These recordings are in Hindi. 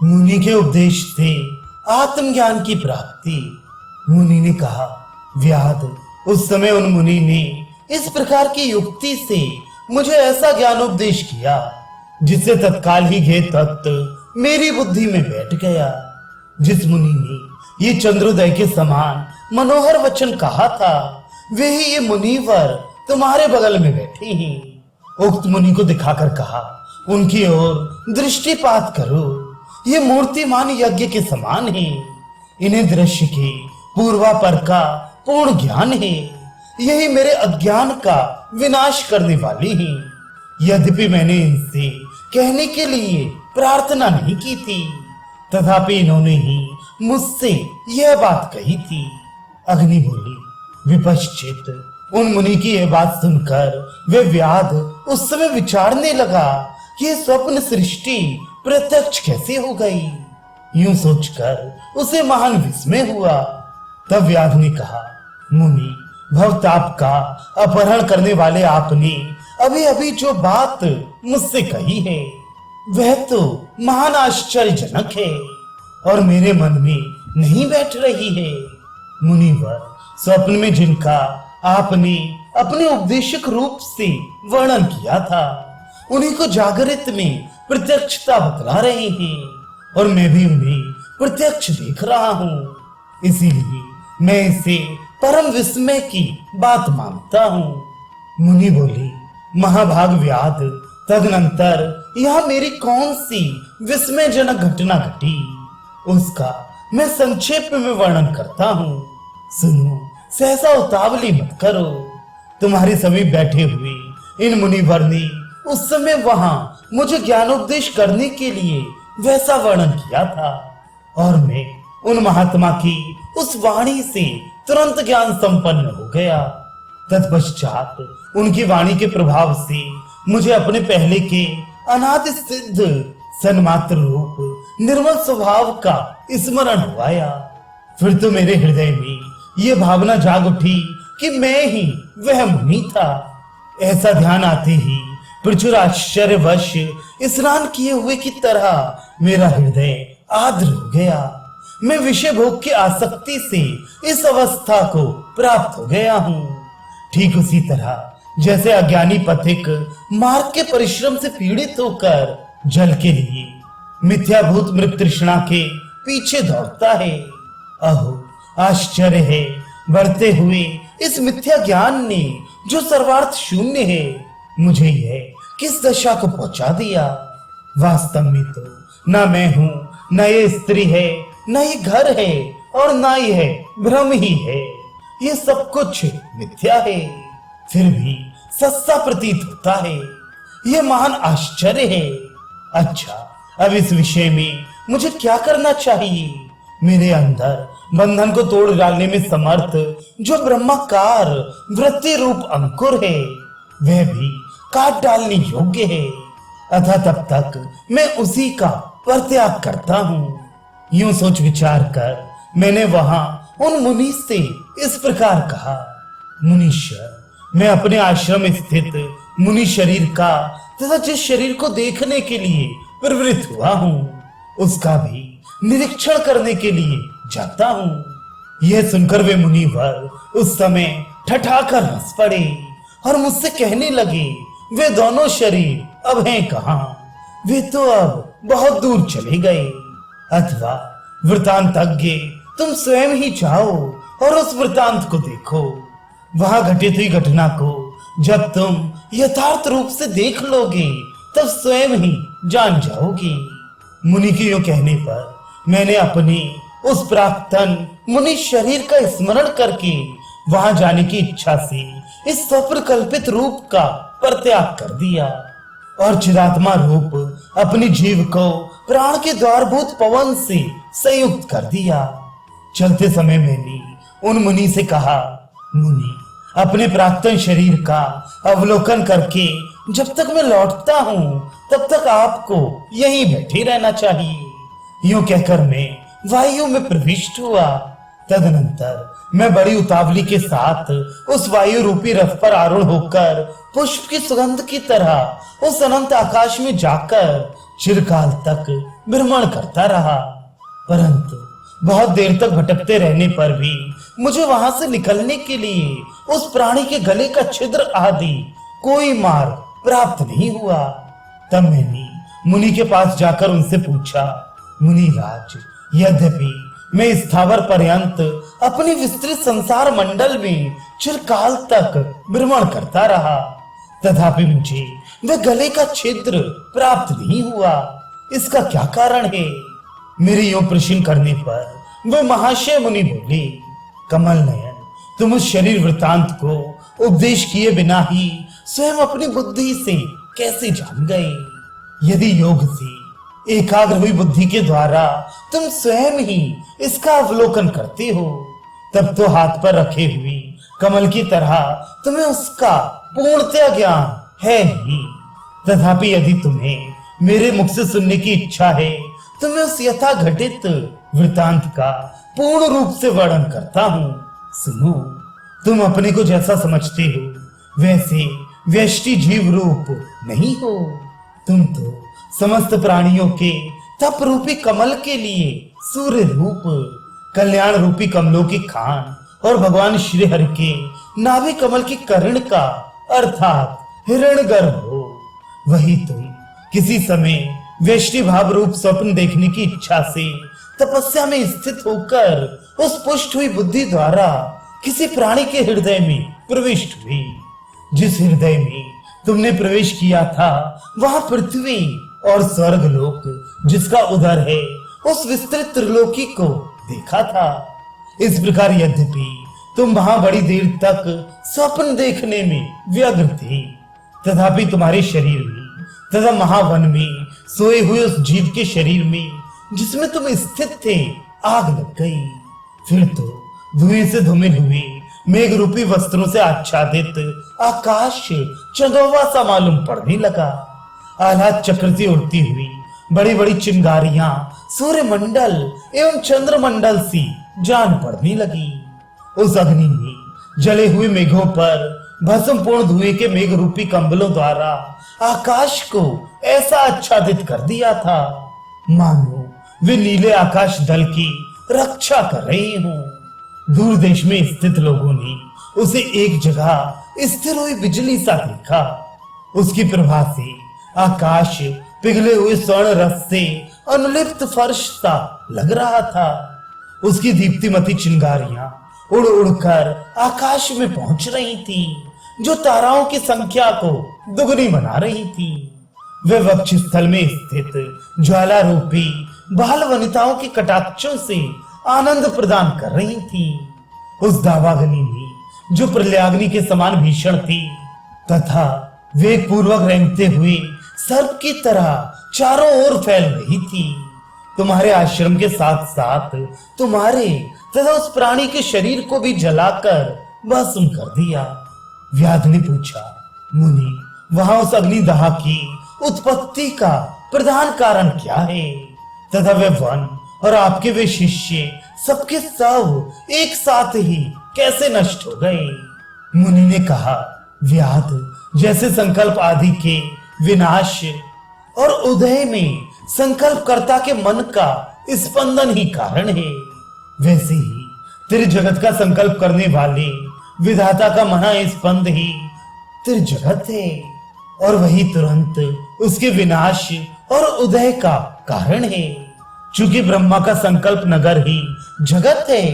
मुनि के उपदेश से आत्मज्ञान की प्राप्ति। मुनि ने कहा, व्याध, उस समय उन मुनि ने इस प्रकार की युक्ति से मुझे ऐसा ज्ञानोपदेश किया जिससे तत्काल ही ये तत्व मेरी बुद्धि में बैठ गया। जिस मुनि ने ये चंद्रोदय के समान मनोहर वचन कहा था, वे ही ये मुनिवर तुम्हारे बगल में बैठे हैं। उक्त मुनि को दिखाकर कहा, उनकी ओर दृष्टिपात करो। ये मूर्तिमान यज्ञ के समान है। इन्हें दृश्य के पूर्वापर का पूर्ण ज्ञान है। यही मेरे अज्ञान का विनाश करने वाले हैं। यद्यपि मैंने इनसे कहने के लिए प्रार्थना नहीं की थी, तथापि इन्होंने ही मुझसे यह बात कही थी। अग्नि बोली, विपश्चित उन मुनि की यह बात सुनकर वे व्याध उस समय विचारने लगा कि ये स्वप्न सृष्टि प्रत्यक्ष कैसे हो गई। यूं सोचकर उसे महान विस्मय हुआ। तब व्याध ने कहा, मुनि, भवताप का अपहरण करने वाले आपने अभी अभी जो बात मुझसे कही है वह तो महान आश्चर्यजनक है और मेरे मन में नहीं बैठ रही है। मुनिवर, स्वप्न में जिनका आपने अपने उपदेशक रूप से वर्णन किया था, उन्हीं को जागृत में प्रत्यक्षता बतला रहे हैं और मैं भी उन्हें प्रत्यक्ष देख रहा हूँ। इसीलिए मैं इसे परम विस्मय की बात मानता हूँ। मुनि बोली, महाभाग व्याध, तदनंतर यह मेरी कौन सी विस्मयजनक घटना घटी, उसका मैं संक्षेप में वर्णन करता हूँ। सुनो, सहसा उतावली मत करो। तुम्हारे समीप बैठे हुए इन मुनिवर ने उस समय वहां मुझे ज्ञानोपदेश करने के लिए वैसा वर्णन किया था और मैं उन महात्मा की उस वाणी से तुरंत ज्ञान संपन्न हो गया। तत्पश्चात उनकी वाणी के प्रभाव से मुझे अपने पहले के अनादि सिद्ध सन्मात्र रूप निर्मल स्वभाव का स्मरण हो आया। फिर तो मेरे हृदय में ये भावना जाग उठी कि मैं ही वह मुनि था। ऐसा ध्यान आते ही प्रचुर आश्चर्यवश स्नान किए हुए की तरह मेरा हृदय आर्द्र हो गया। मैं विषय भोग की आसक्ति से इस अवस्था को प्राप्त हो गया हूँ। ठीक उसी तरह जैसे अज्ञानी पथिक मार्ग के परिश्रम से पीड़ित होकर जल के लिए मिथ्याभूत मृत तृष्णा के पीछे दौड़ता है। अहो, आश्चर्य है, बढ़ते हुए इस मिथ्या ज्ञान ने जो सर्वार्थ शून्य है, मुझे यह किस दशा को पहुंचा दिया। वास्तव में तो न मैं हूँ, न ये स्त्री है, न ये घर है और न यह भ्रम ही है। ये सब कुछ मिथ्या है, फिर भी सच्चा प्रतीत होता है। यह महान आश्चर्य है। अच्छा, अब इस विषय में मुझे क्या करना चाहिए? मेरे अंदर बंधन को तोड़ डालने में समर्थ जो ब्रह्माकार वृत्ति रूप अंकुर है, वह भी काट डालने योग्य है। अतः तब तक मैं उसी का परित्याग करता हूँ। यूं सोच विचार कर मैंने वहां उन मुनि से इस प्रकार कहा, मुनीश्वर, मैं अपने आश्रम स्थित मुनि शरीर का तथा जिस शरीर को देखने के लिए प्रवृत्त हुआ हूँ, उसका भी निरीक्षण करने के लिए जाता हूँ। यह सुनकर वे मुनिवर उस समय ठठाकर हंस पड़े और मुझसे कहने लगे, वे दोनों शरीर अब हैं कहाँ? वे तो अब बहुत दूर चले गए। अथवा वृतांतज्ञ, तुम स्वयं ही जाओ और उस वृतांत को देखो। वहां घटित हुई घटना को जब तुम यथार्थ रूप से देख लोगे तब स्वयं ही जान जाओगे। मुनि के यूं कहने पर मैंने अपनी उस प्राक्तन मुनि शरीर का स्मरण करके वहां जाने की इच्छा से इस स्वप्न कल्पित रूप का परित्याग कर दिया और चिदात्मा रूप अपनी जीव को प्राण के द्वारभूत पवन से संयुक्त कर दिया। चलते समय मैंने उन मुनि से कहा, मुनि, अपने प्राक्तन शरीर का अवलोकन करके जब तक मैं लौटता हूँ तब तक आपको यहीं बैठे रहना चाहिए। यूं कहकर मैं वायु में प्रविष्ट हुआ। तदनंतर मैं बड़ी उतावली के साथ उस वायु रूपी रथ पर आरूढ़ होकर पुष्प की सुगंध की तरह उस अनंत आकाश में जाकर चिरकाल तक भ्रमण करता रहा, परंतु बहुत देर तक भटकते रहने पर भी मुझे वहां से निकलने के लिए उस प्राणी के गले का छिद्र आदि कोई मार्ग प्राप्त नहीं हुआ। तब मैंने मुनि के पास जाकर उनसे पूछा, मुनिराज, यद्यपि मैं स्थावर पर्यंत अपनी विस्तृत संसार मंडल में चिरकाल तक भ्रमण करता रहा, तथापि मुझे वह गले का छिद्र प्राप्त नहीं हुआ, इसका क्या कारण है? मेरे यूं प्रश्न करने पर वे महाशय मुनि बोले, कमल नयन, तुम उस शरीर वृतांत को उपदेश किए बिना ही स्वयं अपनी बुद्धि से कैसे जान गए? यदि योग से एकाग्र हुई बुद्धि के द्वारा तुम स्वयं ही इसका अवलोकन करते हो, तब तो हाथ पर रखे हुए कमल की तरह तुम्हें उसका पूर्णतया ज्ञान है ही। तथापि यदि तुम्हें मेरे मुख से सुनने की इच्छा है तो मैं उस यथा घटित वृतांत का पूर्ण रूप से वर्णन करता हूँ। सुनो, तुम अपने को जैसा समझते हो वैसे व्यष्टि जीव रूप नहीं हो। तुम तो समस्त प्राणियों के तप रूपी कमल के लिए सूर्य रूप, कल्याण रूपी कमलों की खान और भगवान श्री हरि के नाभि कमल की कर्ण का अर्थात हिरण्यगर्भ हो। वही तुम किसी समय व्यष्टि भाव रूप स्वप्न देखने की इच्छा से तपस्या में स्थित होकर उस पुष्ट हुई बुद्धि द्वारा किसी प्राणी के हृदय में प्रविष्ट हुई। जिस हृदय में तुमने प्रवेश किया था वहां पृथ्वी और स्वर्ग लोक, जिसका उदर है, उस विस्तृत त्रिलोकी को देखा था। इस प्रकार यद्यपि तुम वहां बड़ी देर तक स्वप्न देखने में व्यग्र थे, तथापि तुम्हारे शरीर में तथा महावन में सोए हुए उस जीव के शरीर में जिसमें तुम स्थित थे आग लग गई। फिर तो धुएं से धूमिल हुए मेघ रूपी वस्त्रों से आच्छादित आकाश चंदोवा सा मालूम पड़ने लगा। आह्लाद चक्र से उड़ती हुई बड़ी बड़ी चिंगारियां सूर्य मंडल एवं चंद्र मंडल सी जान पड़ने लगी। उस अग्नि में जले हुए मेघों पर भस्म पूर्ण धुएं के मेघ रूपी कंबलों द्वारा आकाश को ऐसा आच्छादित कर दिया था मानो वे नीले आकाश दल की रक्षा कर रहे हों। दूर देश में स्थित लोगों ने उसे एक जगह स्थिर हुई बिजली सा देखा। उसकी प्रभा से आकाश पिघले हुए स्वर्ण रस से अनुलिप्त फर्श सा लग रहा था। उसकी दीप्तिमती चिंगारियां उड़ उड़कर आकाश में पहुंच रही थी, जो ताराओं की संख्या को दुगनी बना रही थी। वे वक्ष स्थल में स्थित ज्वाला रूपी बाल वनिताओं के कटाक्षों से आनंद प्रदान कर रही थी। उस दावाग्नि में जो प्रलयाग्नि के समान भीषण थी तथा वेग पूर्वक रेंगते हुए सर्प की तरह चारों ओर फैल रही थी। तुम्हारे आश्रम के साथ साथ तुम्हारे तथा उस प्राणी के शरीर को भी जलाकर भस्म कर दिया। व्याध ने पूछा, मुनि, वहां उस अग्निदाह की उत्पत्ति का प्रधान कारण क्या है तथा वे वन और आपके वे शिष्य सबके सब एक साथ ही कैसे नष्ट हो गए? मुनि ने कहा, व्याध, जैसे संकल्प आदि के विनाश और उदय में संकल्पकर्ता के मन का स्पंदन ही कारण है, वैसे ही त्रिजगत का संकल्प करने वाले विधाता का महा स्पंद ही त्रिजगत है और वही तुरंत उसके विनाश और उदय का कारण है। चूंकि ब्रह्मा का संकल्प नगर ही जगत है,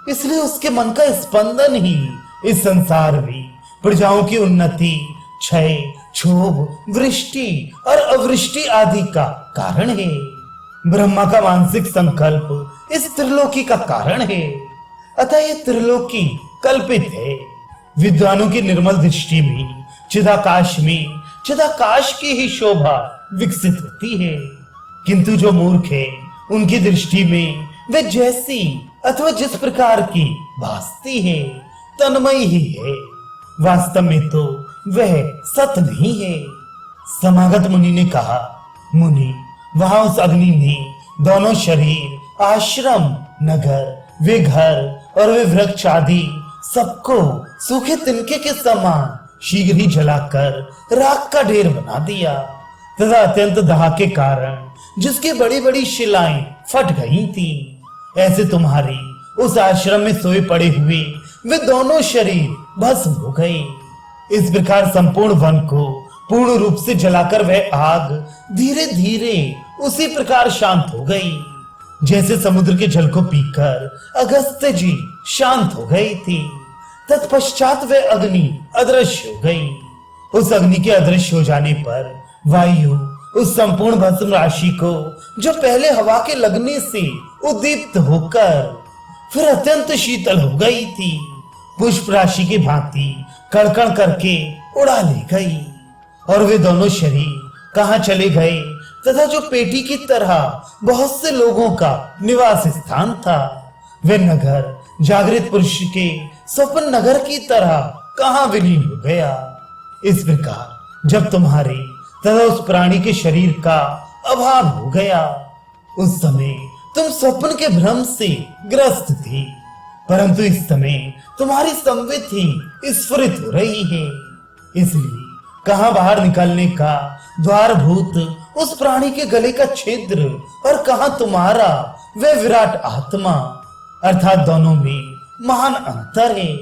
इसलिए उसके मन का स्पंदन ही इस संसार में प्रजाओं की उन्नति, क्षय, क्षोभ, वृष्टि और अवृष्टि आदि का कारण है। ब्रह्मा का मानसिक संकल्प इस त्रिलोकी का कारण है, अतः ये त्रिलोकी कल्पित है। विद्वानों की निर्मल दृष्टि में चिदाकाश में चिदाकाश की ही शोभा विकसित होती है, किंतु जो मूर्ख है उनकी दृष्टि में वे जैसी अथवा जिस प्रकार की भासती है तन्मय ही है, वास्तव में तो वह सत नहीं है। समागत मुनि ने कहा, मुनि, वहां उस अग्नि ने दोनों शरीर, आश्रम, नगर, वे घर और वे वृक्ष आदि सबको सूखे तिनके के समान शीघ्र ही जलाकर राख का ढेर बना दिया तथा अत्यंत दाह के कारण जिसकी बड़ी बड़ी शिलाएं फट गई थी। ऐसे तुम्हारे उस आश्रम में सोए पड़े हुए वे दोनों शरीर भस्म हो गए। इस प्रकार संपूर्ण वन को पूर्ण रूप से जलाकर वह आग धीरे धीरे उसी प्रकार शांत हो गई जैसे समुद्र के जल को पीकर अगस्त्य जी शांत हो गई थी। तत्पश्चात वह अग्नि अदृश्य हो गई। उस अग्नि के अदृश्य हो जाने पर वायु उस संपूर्ण भस्म राशि को, जो पहले हवा के लगने से उद्दीप्त होकर फिर अत्यंत शीतल हो गई थी, पुष्प राशि की भांति कड़कड़ करके उड़ा ले गई। और वे दोनों शरीर कहां चले गए तथा जो पेटी की तरह बहुत से लोगों का निवास स्थान था, वे नगर जागृत पुरुष के स्वप्न नगर की तरह कहां विलीन हो गया। इस प्रकार जब तुम्हारे तथा उस प्राणी के शरीर का अभाव हो गया, उस समय तुम स्वप्न के भ्रम से ग्रस्त थे, परंतु इस समय तुम्हारी संवित ही स्फुरित हो रही है। इसलिए कहां बाहर निकलने का द्वारभूत उस प्राणी के गले का छिद्र और कहां तुम्हारा वह विराट आत्मा, अर्थात दोनों में महान अंतर है।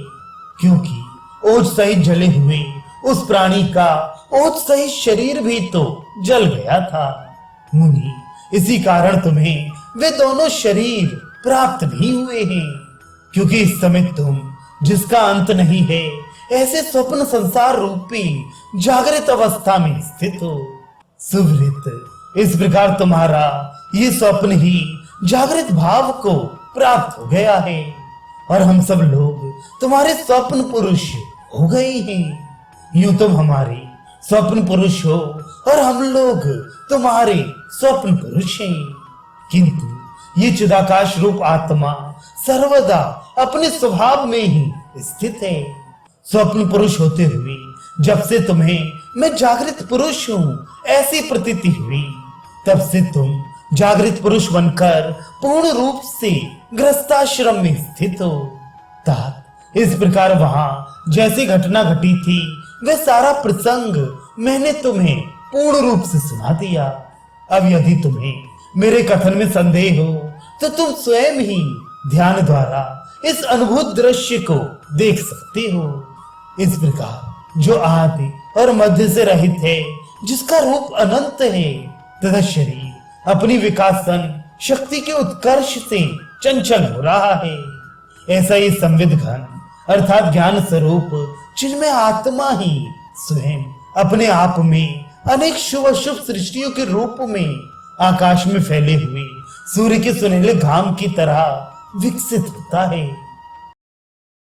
क्योंकि ओज सहित जले हुए उस प्राणी का ओज सहित शरीर भी तो जल गया था। मुनि, इसी कारण तुम्हें वे दोनों शरीर प्राप्त भी हुए हैं, क्योंकि इस समय तुम जिसका अंत नहीं है ऐसे स्वप्न संसार रूपी जागृत अवस्था में स्थित हो। सुवृत, इस प्रकार तुम्हारा ये स्वप्न ही जागृत भाव को प्राप्त हो गया है और हम सब लोग तुम्हारे स्वप्न पुरुष हो गए हैं। यूं तुम हमारे स्वप्न पुरुष हो और हम लोग तुम्हारे स्वप्न पुरुष हैं, किंतु ये चिदाकाश रूप आत्मा सर्वदा अपने स्वभाव में ही स्थित है। स्वप्न पुरुष होते हुए जब से तुम्हें मैं जागृत पुरुष हूं ऐसी प्रतीति हुई, तब से तुम जागृत पुरुष बनकर पूर्ण रूप से गृहस्थाश्रम में स्थित हो। तात इस प्रकार वहां जैसी घटना घटी थी वह सारा प्रसंग मैंने तुम्हें पूर्ण रूप से सुना दिया। अब यदि तुम्हें मेरे कथन में संदेह हो तो तुम स्वयं ही ध्यान द्वारा इस अद्भुत दृश्य को देख सकते हो। इस प्रकार जो आदि और मध्य से रहित है, जिसका रूप अनंत है तथा शरीर अपनी विकासन शक्ति के उत्कर्ष से चंचल हो रहा है, ऐसा ये संविद घन अर्थात ज्ञान स्वरूप जिनमें आत्मा ही स्वयं अपने आप में अनेक शुभ अशुभ सृष्टियों के रूप में आकाश में फैले हुए सूर्य के सुनहले घाम की तरह विकसित होता है।